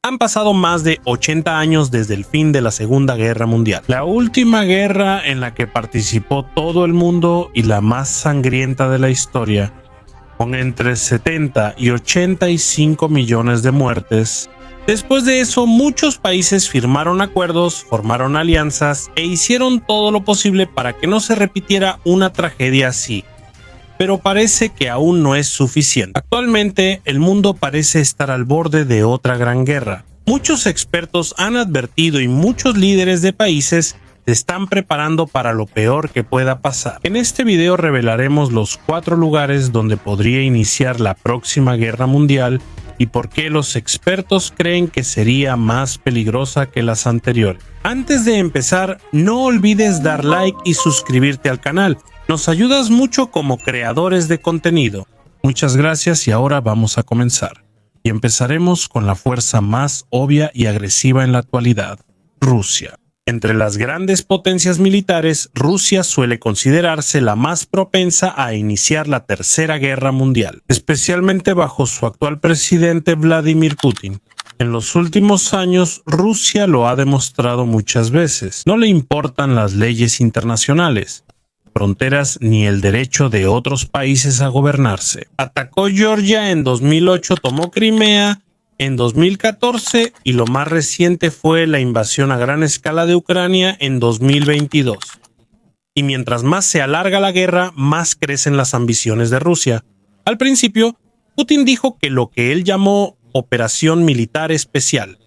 Han pasado más de 80 años desde el fin de la Segunda Guerra Mundial, la última guerra en la que participó todo el mundo y la más sangrienta de la historia, con entre 70 y 85 millones de muertes. Después de eso, muchos países firmaron acuerdos, formaron alianzas e hicieron todo lo posible para que no se repitiera una tragedia así. Pero parece que aún no es suficiente. Actualmente, el mundo parece estar al borde de otra gran guerra. Muchos expertos han advertido y muchos líderes de países se están preparando para lo peor que pueda pasar. En este video revelaremos los 4 lugares donde podría iniciar la próxima guerra mundial y por qué los expertos creen que sería más peligrosa que las anteriores. Antes de empezar, no olvides dar like y suscribirte al canal. Nos ayudas mucho como creadores de contenido. Muchas gracias y ahora vamos a comenzar. Y empezaremos con la fuerza más obvia y agresiva en la actualidad, Rusia. Entre las grandes potencias militares, Rusia suele considerarse la más propensa a iniciar la Tercera Guerra Mundial, especialmente bajo su actual presidente Vladimir Putin. En los últimos años, Rusia lo ha demostrado muchas veces. No le importan las leyes internacionales, fronteras ni el derecho de otros países a gobernarse. Atacó Georgia en 2008, tomó Crimea en 2014 y lo más reciente fue la invasión a gran escala de Ucrania en 2022. Y mientras más se alarga la guerra, más crecen las ambiciones de Rusia. Al principio, Putin dijo que lo que él llamó operación militar especial,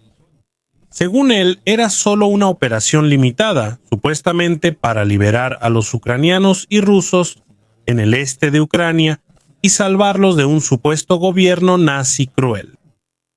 según él, era solo una operación limitada, supuestamente para liberar a los ucranianos y rusos en el este de Ucrania y salvarlos de un supuesto gobierno nazi cruel.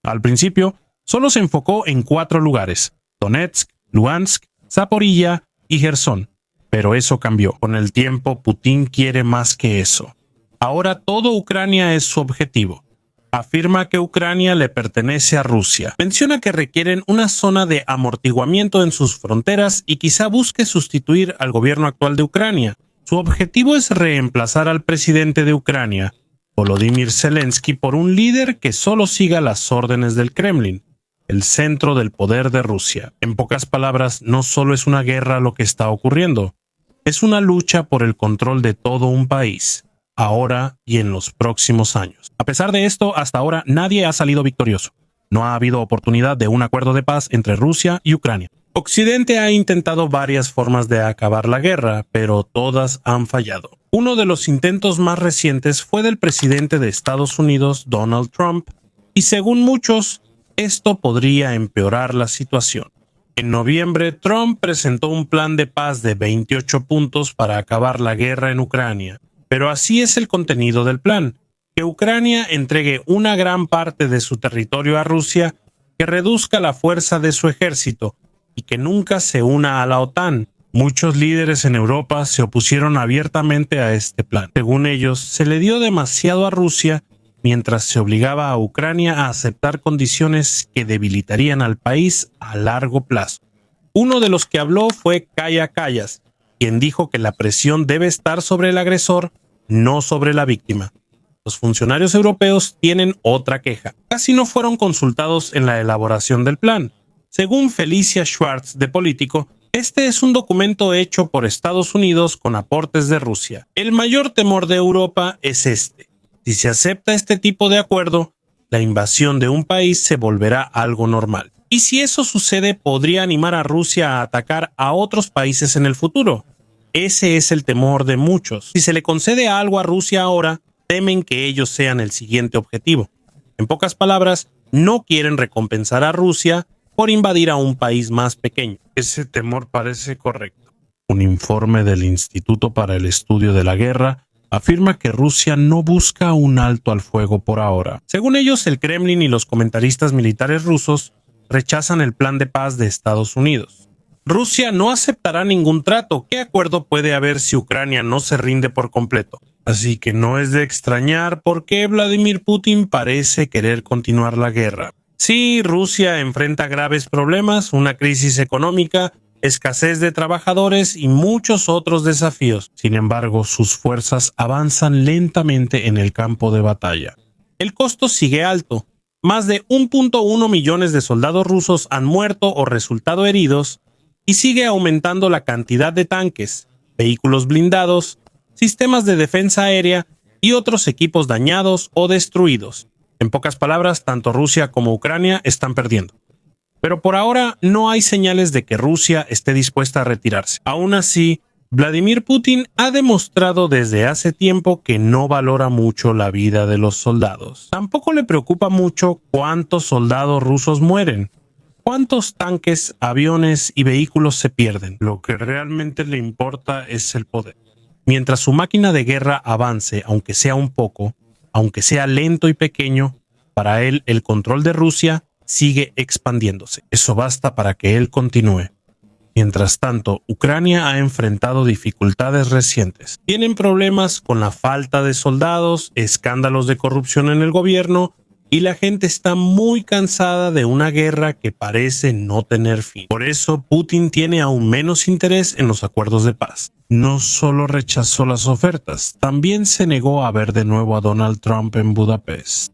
Al principio, solo se enfocó en 4 lugares: Donetsk, Luhansk, Zaporilla y Jersón. Pero eso cambió. Con el tiempo, Putin quiere más que eso. Ahora todo Ucrania es su objetivo. Afirma que Ucrania le pertenece a Rusia. Menciona que requieren una zona de amortiguamiento en sus fronteras y quizá busque sustituir al gobierno actual de Ucrania. Su objetivo es reemplazar al presidente de Ucrania, Volodymyr Zelensky, por un líder que solo siga las órdenes del Kremlin, el centro del poder de Rusia. En pocas palabras, no solo es una guerra lo que está ocurriendo, es una lucha por el control de todo un país, ahora y en los próximos años. A pesar de esto, hasta ahora nadie ha salido victorioso. No ha habido oportunidad de un acuerdo de paz entre Rusia y Ucrania. Occidente ha intentado varias formas de acabar la guerra, pero todas han fallado. Uno de los intentos más recientes fue del presidente de Estados Unidos, Donald Trump, y según muchos, esto podría empeorar la situación. En noviembre, Trump presentó un plan de paz de 28 puntos para acabar la guerra en Ucrania. Pero así es el contenido del plan: que Ucrania entregue una gran parte de su territorio a Rusia, que reduzca la fuerza de su ejército y que nunca se una a la OTAN. Muchos líderes en Europa se opusieron abiertamente a este plan. Según ellos, se le dio demasiado a Rusia mientras se obligaba a Ucrania a aceptar condiciones que debilitarían al país a largo plazo. Uno de los que habló fue Kaja Kallas, quien dijo que la presión debe estar sobre el agresor, no sobre la víctima. Los funcionarios europeos tienen otra queja. Casi no fueron consultados en la elaboración del plan. Según Felicia Schwartz de Político, este es un documento hecho por Estados Unidos con aportes de Rusia. El mayor temor de Europa es este: si se acepta este tipo de acuerdo, la invasión de un país se volverá algo normal. Y si eso sucede, podría animar a Rusia a atacar a otros países en el futuro. Ese es el temor de muchos. Si se le concede algo a Rusia ahora, temen que ellos sean el siguiente objetivo. En pocas palabras, no quieren recompensar a Rusia por invadir a un país más pequeño. Ese temor parece correcto. Un informe del Instituto para el Estudio de la Guerra afirma que Rusia no busca un alto al fuego por ahora. Según ellos, el Kremlin y los comentaristas militares rusos rechazan el plan de paz de Estados Unidos. Rusia no aceptará ningún trato. ¿Qué acuerdo puede haber si Ucrania no se rinde por completo? Así que no es de extrañar por qué Vladimir Putin parece querer continuar la guerra. Sí, Rusia enfrenta graves problemas, una crisis económica, escasez de trabajadores y muchos otros desafíos. Sin embargo, sus fuerzas avanzan lentamente en el campo de batalla. El costo sigue alto. más de 1.1 millones de soldados rusos han muerto o resultado heridos, y sigue aumentando la cantidad de tanques, vehículos blindados, sistemas de defensa aérea y otros equipos dañados o destruidos. En pocas palabras, tanto Rusia como Ucrania están perdiendo. Pero por ahora no hay señales de que Rusia esté dispuesta a retirarse. Aún así, Vladimir Putin ha demostrado desde hace tiempo que no valora mucho la vida de los soldados. Tampoco le preocupa mucho cuántos soldados rusos mueren, cuántos tanques, aviones y vehículos se pierden. Lo que realmente le importa es el poder. Mientras su máquina de guerra avance, aunque sea un poco, aunque sea lento y pequeño, para él el control de Rusia sigue expandiéndose. Eso basta para que él continúe. Mientras tanto, Ucrania ha enfrentado dificultades recientes. Tienen problemas con la falta de soldados, escándalos de corrupción en el gobierno, y la gente está muy cansada de una guerra que parece no tener fin. Por eso, Putin tiene aún menos interés en los acuerdos de paz. No solo rechazó las ofertas, también se negó a ver de nuevo a Donald Trump en Budapest.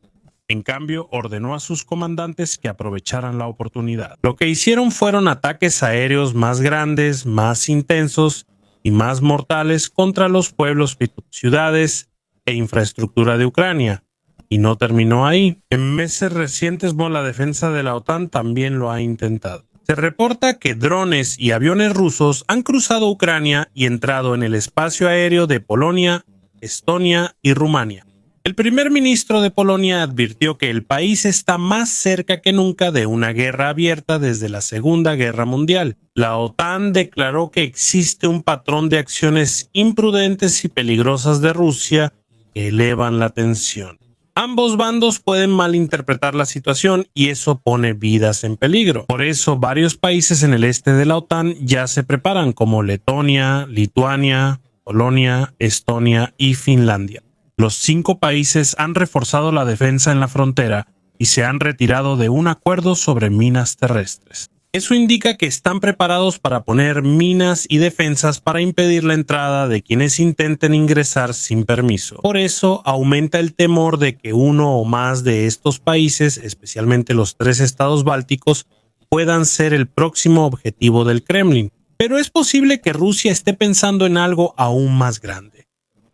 En cambio, ordenó a sus comandantes que aprovecharan la oportunidad. Lo que hicieron fueron ataques aéreos más grandes, más intensos y más mortales contra los pueblos, ciudades e infraestructura de Ucrania. Y no terminó ahí. En meses recientes, la defensa de la OTAN también lo ha intentado. Se reporta que drones y aviones rusos han cruzado Ucrania y entrado en el espacio aéreo de Polonia, Estonia y Rumania. El primer ministro de Polonia advirtió que el país está más cerca que nunca de una guerra abierta desde la Segunda Guerra Mundial. La OTAN declaró que existe un patrón de acciones imprudentes y peligrosas de Rusia que elevan la tensión. Ambos bandos pueden malinterpretar la situación y eso pone vidas en peligro. Por eso, varios países en el este de la OTAN ya se preparan, como Letonia, Lituania, Polonia, Estonia y Finlandia. Los 5 países han reforzado la defensa en la frontera y se han retirado de un acuerdo sobre minas terrestres. Eso indica que están preparados para poner minas y defensas para impedir la entrada de quienes intenten ingresar sin permiso. Por eso aumenta el temor de que uno o más de estos países, especialmente los 3 estados bálticos, puedan ser el próximo objetivo del Kremlin. Pero es posible que Rusia esté pensando en algo aún más grande.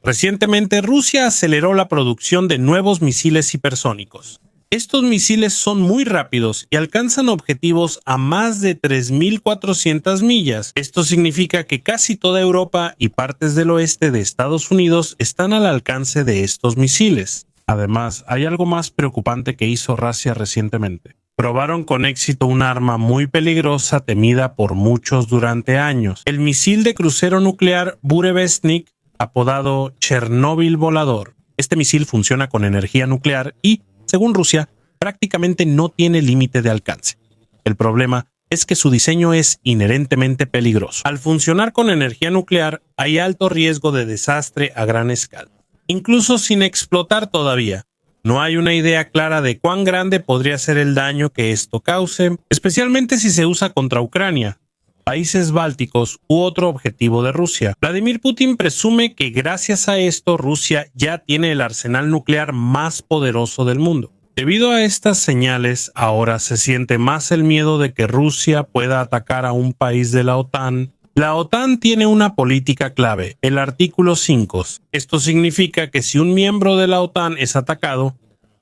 Recientemente, Rusia aceleró la producción de nuevos misiles hipersónicos. Estos misiles son muy rápidos y alcanzan objetivos a más de 3.400 millas. Esto significa que casi toda Europa y partes del oeste de Estados Unidos están al alcance de estos misiles. Además, hay algo más preocupante que hizo Rusia recientemente. Probaron con éxito un arma muy peligrosa temida por muchos durante años. El misil de crucero nuclear Burevestnik, apodado Chernóbil volador. Este misil funciona con energía nuclear y, según Rusia, prácticamente no tiene límite de alcance. El problema es que su diseño es inherentemente peligroso. Al funcionar con energía nuclear, hay alto riesgo de desastre a gran escala. Incluso sin explotar todavía, no hay una idea clara de cuán grande podría ser el daño que esto cause, especialmente si se usa contra Ucrania, países bálticos u otro objetivo de Rusia. Vladimir Putin presume que gracias a esto Rusia ya tiene el arsenal nuclear más poderoso del mundo. Debido a estas señales, ahora se siente más el miedo de que Rusia pueda atacar a un país de la OTAN. La OTAN tiene una política clave, el artículo 5. Esto significa que si un miembro de la OTAN es atacado,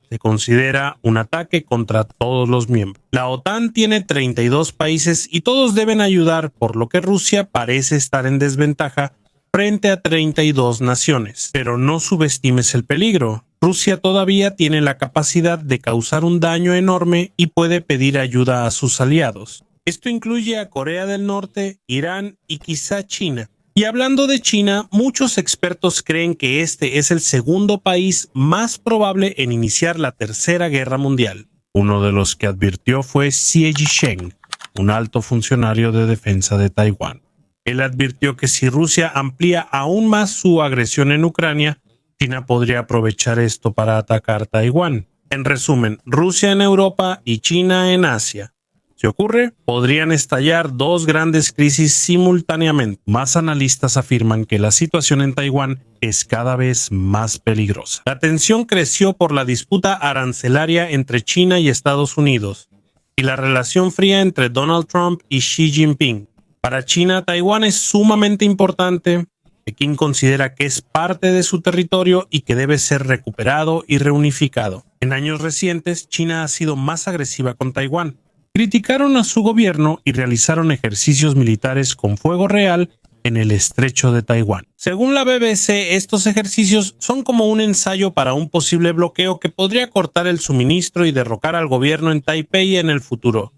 se considera un ataque contra todos los miembros. La OTAN tiene 32 países y todos deben ayudar, por lo que Rusia parece estar en desventaja frente a 32 naciones. Pero no subestimes el peligro. Rusia todavía tiene la capacidad de causar un daño enorme y puede pedir ayuda a sus aliados. Esto incluye a Corea del Norte, Irán y quizá China. Y hablando de China, muchos expertos creen que este es el segundo país más probable en iniciar la Tercera Guerra Mundial. Uno de los que advirtió fue Xie Zhisheng, un alto funcionario de defensa de Taiwán. Él advirtió que si Rusia amplía aún más su agresión en Ucrania, China podría aprovechar esto para atacar Taiwán. En resumen, Rusia en Europa y China en Asia. Si ocurre, podrían estallar dos grandes crisis simultáneamente. Más analistas afirman que la situación en Taiwán es cada vez más peligrosa. La tensión creció por la disputa arancelaria entre China y Estados Unidos y la relación fría entre Donald Trump y Xi Jinping. Para China, Taiwán es sumamente importante. Pekín considera que es parte de su territorio y que debe ser recuperado y reunificado. En años recientes, China ha sido más agresiva con Taiwán. Criticaron a su gobierno y realizaron ejercicios militares con fuego real en el estrecho de Taiwán. Según la BBC, estos ejercicios son como un ensayo para un posible bloqueo que podría cortar el suministro y derrocar al gobierno en Taipei en el futuro.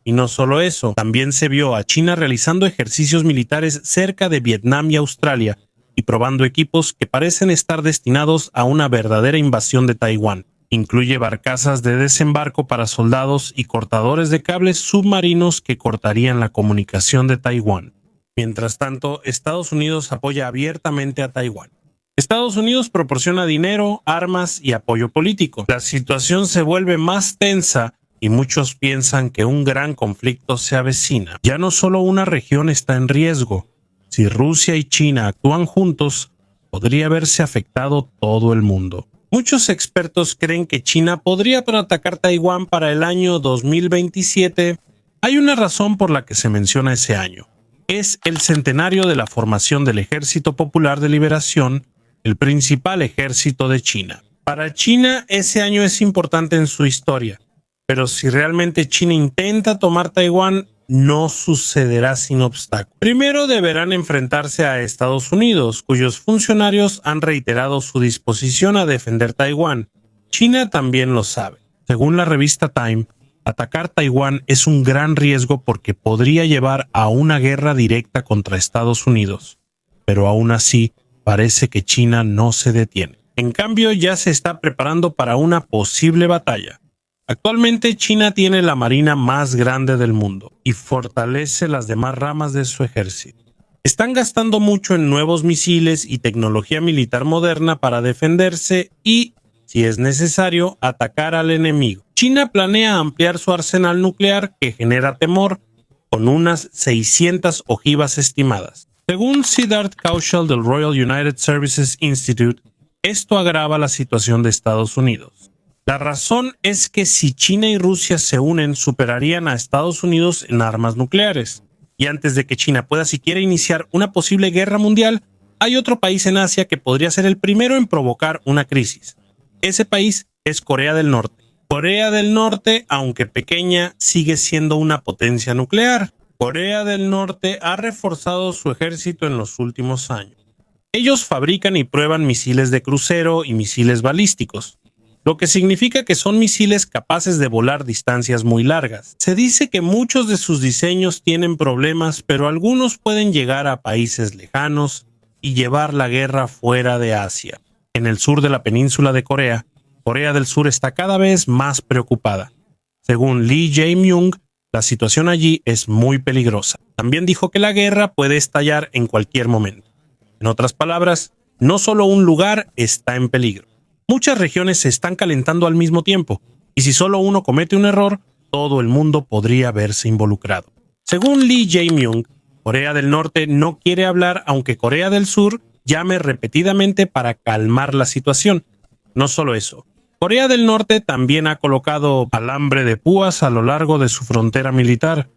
Y no solo eso, también se vio a China realizando ejercicios militares cerca de Vietnam y Australia y probando equipos que parecen estar destinados a una verdadera invasión de Taiwán. Incluye barcazas de desembarco para soldados y cortadores de cables submarinos que cortarían la comunicación de Taiwán. Mientras tanto, Estados Unidos apoya abiertamente a Taiwán. Estados Unidos proporciona dinero, armas y apoyo político. La situación se vuelve más tensa y muchos piensan que un gran conflicto se avecina. Ya no solo una región está en riesgo. Si Rusia y China actúan juntos, podría verse afectado todo el mundo. Muchos expertos creen que China podría atacar Taiwán para el año 2027. Hay una razón por la que se menciona ese año. Es el centenario de la formación del Ejército Popular de Liberación, el principal ejército de China. Para China, ese año es importante en su historia, pero si realmente China intenta tomar Taiwán, no sucederá sin obstáculos. Primero deberán enfrentarse a Estados Unidos, cuyos funcionarios han reiterado su disposición a defender Taiwán. China también lo sabe. Según la revista Time, atacar Taiwán es un gran riesgo porque podría llevar a una guerra directa contra Estados Unidos. Pero aún así, parece que China no se detiene. En cambio, ya se está preparando para una posible batalla. Actualmente China tiene la marina más grande del mundo y fortalece las demás ramas de su ejército. Están gastando mucho en nuevos misiles y tecnología militar moderna para defenderse y, si es necesario, atacar al enemigo. China planea ampliar su arsenal nuclear, que genera temor, con unas 600 ojivas estimadas. Según Siddharth Kaushal del Royal United Services Institute, esto agrava la situación de Estados Unidos. La razón es que si China y Rusia se unen, superarían a Estados Unidos en armas nucleares. Y antes de que China pueda siquiera iniciar una posible guerra mundial, hay otro país en Asia que podría ser el primero en provocar una crisis. Ese país es Corea del Norte. Corea del Norte, aunque pequeña, sigue siendo una potencia nuclear. Corea del Norte ha reforzado su ejército en los últimos años. Ellos fabrican y prueban misiles de crucero y misiles balísticos, lo que significa que son misiles capaces de volar distancias muy largas. Se dice que muchos de sus diseños tienen problemas, pero algunos pueden llegar a países lejanos y llevar la guerra fuera de Asia. En el sur de la península de Corea, Corea del Sur está cada vez más preocupada. Según Lee Jae-myung, la situación allí es muy peligrosa. También dijo que la guerra puede estallar en cualquier momento. En otras palabras, no solo un lugar está en peligro. Muchas regiones se están calentando al mismo tiempo, y si solo uno comete un error, todo el mundo podría verse involucrado. Según Lee Jae-myung, Corea del Norte no quiere hablar, aunque Corea del Sur llame repetidamente para calmar la situación. No solo eso, Corea del Norte también ha colocado alambre de púas a lo largo de su frontera militar,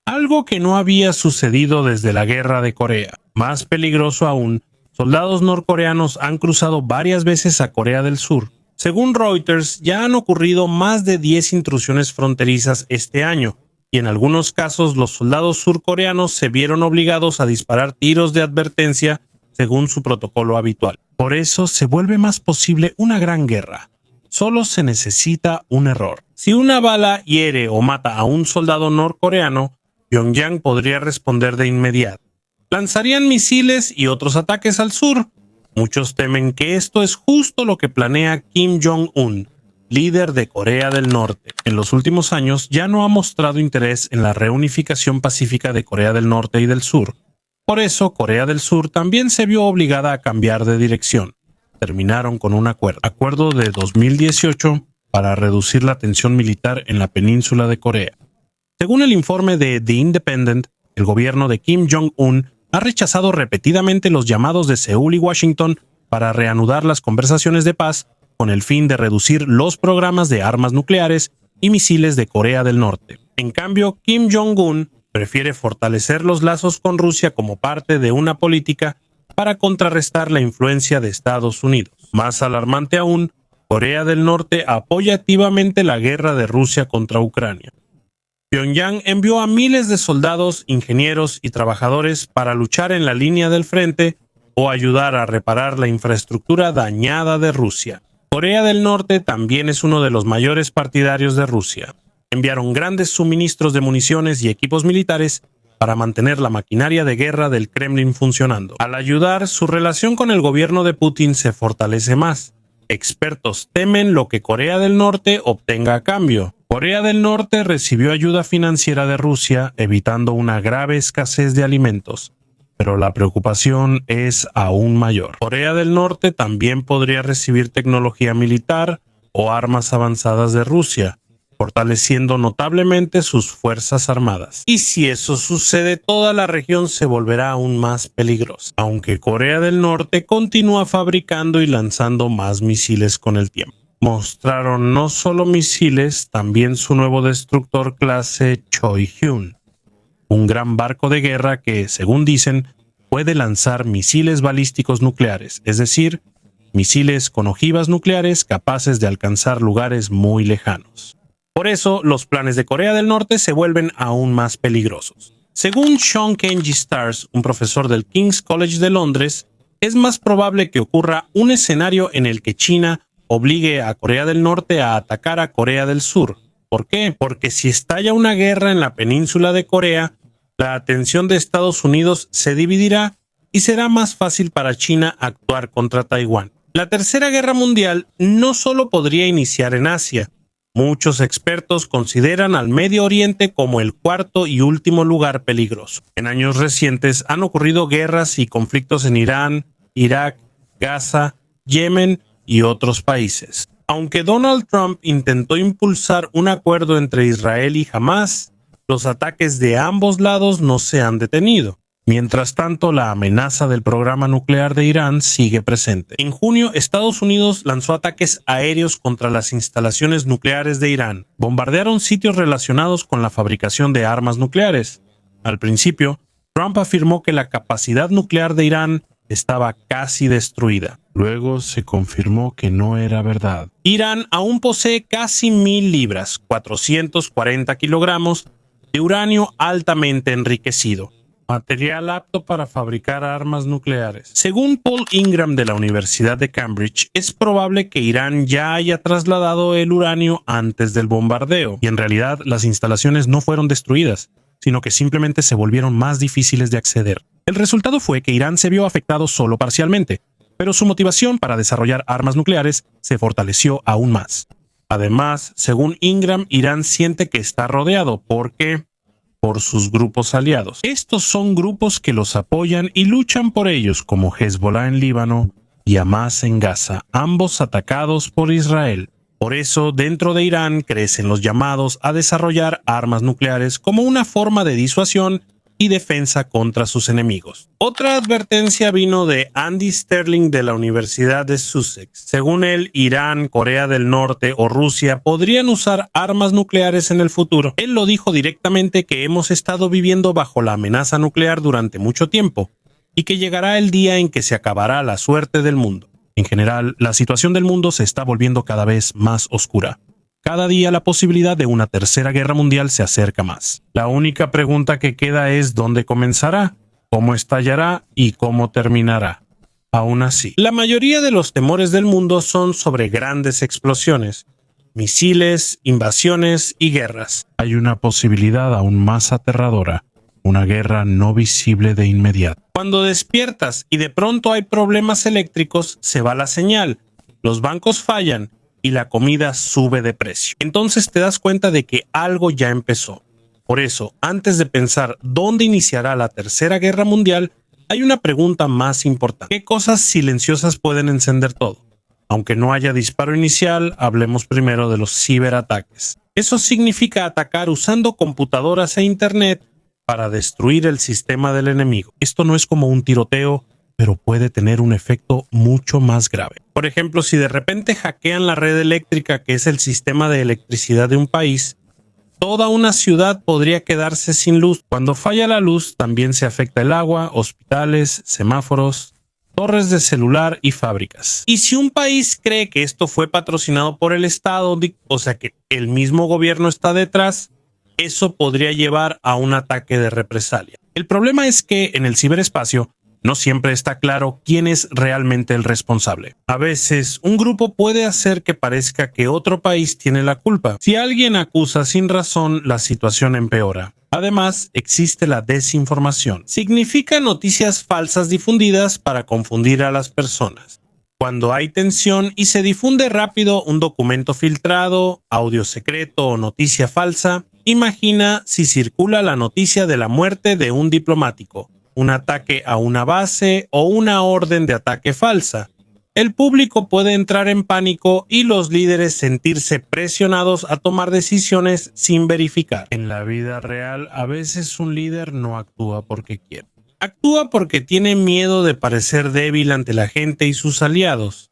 algo que no había sucedido desde la Guerra de Corea. Más peligroso aún, soldados norcoreanos han cruzado varias veces a Corea del Sur. Según Reuters, ya han ocurrido más de 10 intrusiones fronterizas este año, y en algunos casos los soldados surcoreanos se vieron obligados a disparar tiros de advertencia según su protocolo habitual. Por eso se vuelve más posible una gran guerra. Solo se necesita un error. Si una bala hiere o mata a un soldado norcoreano, Pyongyang podría responder de inmediato. Lanzarían misiles y otros ataques al sur. Muchos temen que esto es justo lo que planea Kim Jong-un, líder de Corea del Norte. En los últimos años ya no ha mostrado interés en la reunificación pacífica de Corea del Norte y del Sur. Por eso, Corea del Sur también se vio obligada a cambiar de dirección. Terminaron con un acuerdo de 2018 para reducir la tensión militar en la península de Corea. Según el informe de The Independent, el gobierno de Kim Jong-un ha rechazado repetidamente los llamados de Seúl y Washington para reanudar las conversaciones de paz con el fin de reducir los programas de armas nucleares y misiles de Corea del Norte. En cambio, Kim Jong-un prefiere fortalecer los lazos con Rusia como parte de una política para contrarrestar la influencia de Estados Unidos. Más alarmante aún, Corea del Norte apoya activamente la guerra de Rusia contra Ucrania. Pyongyang envió a miles de soldados, ingenieros y trabajadores para luchar en la línea del frente o ayudar a reparar la infraestructura dañada de Rusia. Corea del Norte también es uno de los mayores partidarios de Rusia. Enviaron grandes suministros de municiones y equipos militares para mantener la maquinaria de guerra del Kremlin funcionando. Al ayudar, su relación con el gobierno de Putin se fortalece más. Expertos temen lo que Corea del Norte obtenga a cambio. Corea del Norte recibió ayuda financiera de Rusia, evitando una grave escasez de alimentos. Pero la preocupación es aún mayor. Corea del Norte también podría recibir tecnología militar o armas avanzadas de Rusia, fortaleciendo notablemente sus fuerzas armadas. Y si eso sucede, toda la región se volverá aún más peligrosa, aunque Corea del Norte continúa fabricando y lanzando más misiles con el tiempo. Mostraron no solo misiles, también su nuevo destructor clase Choi-hyun, un gran barco de guerra que, según dicen, puede lanzar misiles balísticos nucleares, es decir, misiles con ojivas nucleares capaces de alcanzar lugares muy lejanos. Por eso, los planes de Corea del Norte se vuelven aún más peligrosos. Según Sean Kenji Stars, un profesor del King's College de Londres, es más probable que ocurra un escenario en el que China obligue a Corea del Norte a atacar a Corea del Sur. ¿Por qué? Porque si estalla una guerra en la península de Corea, la atención de Estados Unidos se dividirá y será más fácil para China actuar contra Taiwán. La Tercera Guerra Mundial no solo podría iniciar en Asia. Muchos expertos consideran al Medio Oriente como el cuarto y último lugar peligroso. En años recientes han ocurrido guerras y conflictos en Irán, Irak, Gaza, Yemen y otros países. Aunque Donald Trump intentó impulsar un acuerdo entre Israel y Hamás, los ataques de ambos lados no se han detenido. Mientras tanto, la amenaza del programa nuclear de Irán sigue presente. En junio, Estados Unidos lanzó ataques aéreos contra las instalaciones nucleares de Irán. Bombardearon sitios relacionados con la fabricación de armas nucleares. Al principio, Trump afirmó que la capacidad nuclear de Irán estaba casi destruida. Luego se confirmó que no era verdad. Irán aún posee casi 1.000 libras, 440 kilogramos, de uranio altamente enriquecido, material apto para fabricar armas nucleares. Según Paul Ingram de la Universidad de Cambridge, es probable que Irán ya haya trasladado el uranio antes del bombardeo, y en realidad las instalaciones no fueron destruidas, sino que simplemente se volvieron más difíciles de acceder. El resultado fue que Irán se vio afectado solo parcialmente, pero su motivación para desarrollar armas nucleares se fortaleció aún más. Además, según Ingram, Irán siente que está rodeado. ¿Por qué? Por sus grupos aliados. Estos son grupos que los apoyan y luchan por ellos, como Hezbollah en Líbano y Hamás en Gaza, ambos atacados por Israel. Por eso, dentro de Irán crecen los llamados a desarrollar armas nucleares como una forma de disuasión y defensa contra sus enemigos. Otra advertencia vino de Andy Sterling de la Universidad de Sussex. Según él, Irán, Corea del Norte o Rusia podrían usar armas nucleares en el futuro. Él lo dijo directamente que hemos estado viviendo bajo la amenaza nuclear durante mucho tiempo y que llegará el día en que se acabará la suerte del mundo. En general, la situación del mundo se está volviendo cada vez más oscura. Cada día la posibilidad de una tercera guerra mundial se acerca más. La única pregunta que queda es dónde comenzará, cómo estallará y cómo terminará. Aún así, la mayoría de los temores del mundo son sobre grandes explosiones, misiles, invasiones y guerras. Hay una posibilidad aún más aterradora, una guerra no visible de inmediato. Cuando despiertas y de pronto hay problemas eléctricos, se va la señal, los bancos fallan y la comida sube de precio. Entonces te das cuenta de que algo ya empezó. Por eso, antes de pensar dónde iniciará la Tercera Guerra Mundial, hay una pregunta más importante. ¿Qué cosas silenciosas pueden encender todo? Aunque no haya disparo inicial, hablemos primero de los ciberataques. Eso significa atacar usando computadoras e internet para destruir el sistema del enemigo. Esto no es como un tiroteo, pero puede tener un efecto mucho más grave. Por ejemplo, si de repente hackean la red eléctrica, que es el sistema de electricidad de un país, toda una ciudad podría quedarse sin luz. Cuando falla la luz, también se afecta el agua, hospitales, semáforos, torres de celular y fábricas. Y si un país cree que esto fue patrocinado por el Estado, o sea que el mismo gobierno está detrás, eso podría llevar a un ataque de represalia. El problema es que en el ciberespacio no siempre está claro quién es realmente el responsable. A veces, un grupo puede hacer que parezca que otro país tiene la culpa. Si alguien acusa sin razón, la situación empeora. Además, existe la desinformación. Significa noticias falsas difundidas para confundir a las personas. Cuando hay tensión y se difunde rápido un documento filtrado, audio secreto o noticia falsa, imagina si circula la noticia de la muerte de un diplomático, un ataque a una base o una orden de ataque falsa. El público puede entrar en pánico y los líderes sentirse presionados a tomar decisiones sin verificar. En la vida real, a veces un líder no actúa porque quiere. Actúa porque tiene miedo de parecer débil ante la gente y sus aliados.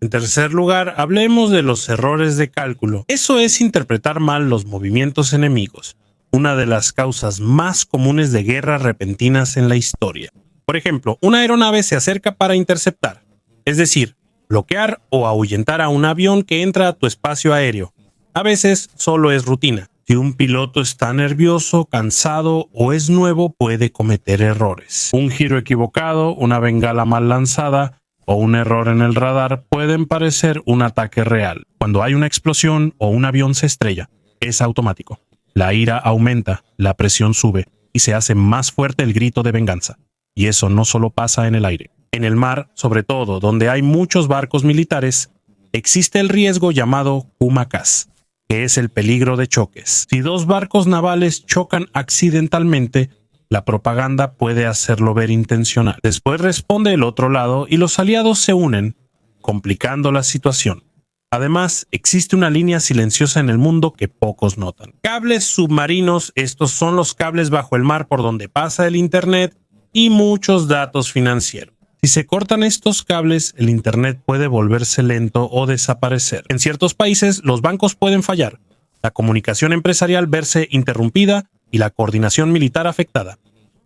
En tercer lugar, hablemos de los errores de cálculo. Eso es interpretar mal los movimientos enemigos, una de las causas más comunes de guerras repentinas en la historia. Por ejemplo, una aeronave se acerca para interceptar, es decir, bloquear o ahuyentar a un avión que entra a tu espacio aéreo. A veces solo es rutina. Si un piloto está nervioso, cansado o es nuevo, puede cometer errores. Un giro equivocado, una bengala mal lanzada o un error en el radar pueden parecer un ataque real. Cuando hay una explosión o un avión se estrella, es automático. La ira aumenta, la presión sube y se hace más fuerte el grito de venganza. Y eso no solo pasa en el aire. En el mar, sobre todo, donde hay muchos barcos militares, existe el riesgo llamado Kumakas, que es el peligro de choques. Si dos barcos navales chocan accidentalmente, la propaganda puede hacerlo ver intencional. Después responde el otro lado y los aliados se unen, complicando la situación. Además, existe una línea silenciosa en el mundo que pocos notan. Cables submarinos, estos son los cables bajo el mar por donde pasa el Internet y muchos datos financieros. Si se cortan estos cables, el Internet puede volverse lento o desaparecer. En ciertos países, los bancos pueden fallar, la comunicación empresarial verse interrumpida y la coordinación militar afectada.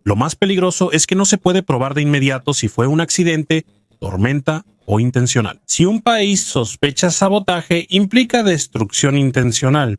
Lo más peligroso es que no se puede probar de inmediato si fue un accidente, tormenta o intencional. Si un país sospecha sabotaje, implica destrucción intencional.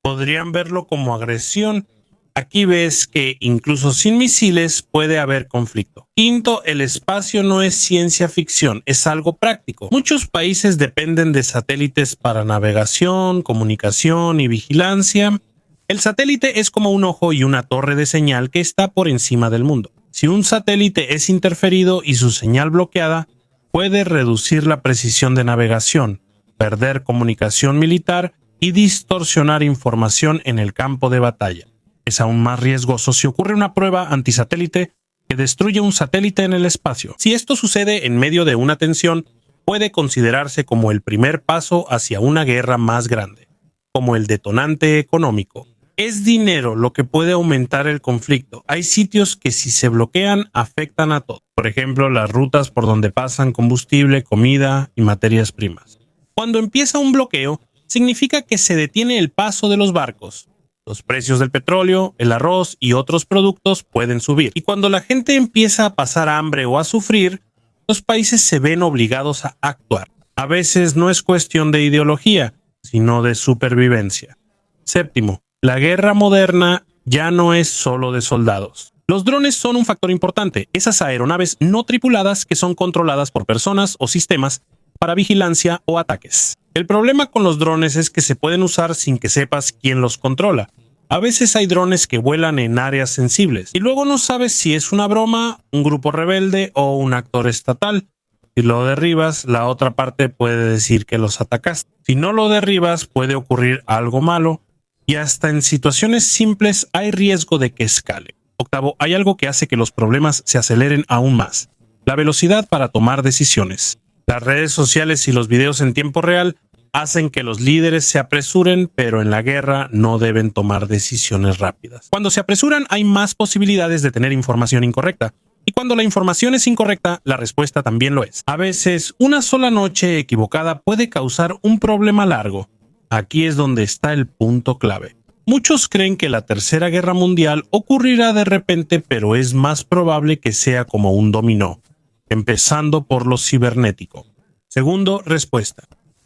Podrían verlo como agresión. Aquí ves que incluso sin misiles puede haber conflicto. Quinto, el espacio no es ciencia ficción, es algo práctico. Muchos países dependen de satélites para navegación, comunicación y vigilancia. El satélite es como un ojo y una torre de señal que está por encima del mundo. Si un satélite es interferido y su señal bloqueada, puede reducir la precisión de navegación, perder comunicación militar y distorsionar información en el campo de batalla. Es aún más riesgoso si ocurre una prueba antisatélite que destruye un satélite en el espacio. Si esto sucede en medio de una tensión, puede considerarse como el primer paso hacia una guerra más grande, como el detonante económico. Es dinero lo que puede aumentar el conflicto. Hay sitios que si se bloquean afectan a todos. Por ejemplo, las rutas por donde pasan combustible, comida y materias primas. Cuando empieza un bloqueo, significa que se detiene el paso de los barcos. Los precios del petróleo, el arroz y otros productos pueden subir. Y cuando la gente empieza a pasar hambre o a sufrir, los países se ven obligados a actuar. A veces no es cuestión de ideología, sino de supervivencia. Séptimo, la guerra moderna ya no es solo de soldados. Los drones son un factor importante, esas aeronaves no tripuladas que son controladas por personas o sistemas para vigilancia o ataques. El problema con los drones es que se pueden usar sin que sepas quién los controla. A veces hay drones que vuelan en áreas sensibles y luego no sabes si es una broma, un grupo rebelde o un actor estatal. Si lo derribas, la otra parte puede decir que los atacaste. Si no lo derribas, puede ocurrir algo malo y hasta en situaciones simples hay riesgo de que escale. Octavo, hay algo que hace que los problemas se aceleren aún más: la velocidad para tomar decisiones. Las redes sociales y los videos en tiempo real hacen que los líderes se apresuren, pero en la guerra no deben tomar decisiones rápidas. Cuando se apresuran, hay más posibilidades de tener información incorrecta. Y cuando la información es incorrecta, la respuesta también lo es. A veces, una sola noche equivocada puede causar un problema largo. Aquí es donde está el punto clave. Muchos creen que la Tercera Guerra Mundial ocurrirá de repente, pero es más probable que sea como un dominó, empezando por lo cibernético. Segundo, respuesta.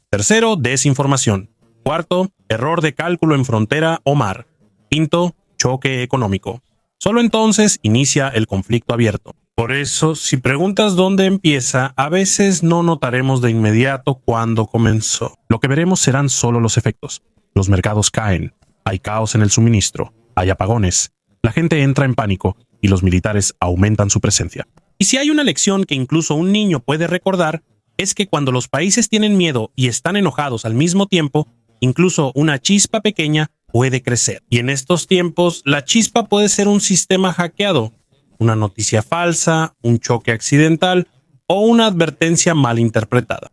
Tercero, desinformación. Cuarto, error de cálculo en frontera o mar. Quinto, choque económico. Solo entonces inicia el conflicto abierto. Por eso, si preguntas dónde empieza, a veces no notaremos de inmediato cuándo comenzó. Lo que veremos serán solo los efectos. Los mercados caen, hay caos en el suministro, hay apagones, la gente entra en pánico y los militares aumentan su presencia. Y si hay una lección que incluso un niño puede recordar, es que cuando los países tienen miedo y están enojados al mismo tiempo, incluso una chispa pequeña puede crecer. Y en estos tiempos, la chispa puede ser un sistema hackeado, una noticia falsa, un choque accidental o una advertencia mal interpretada.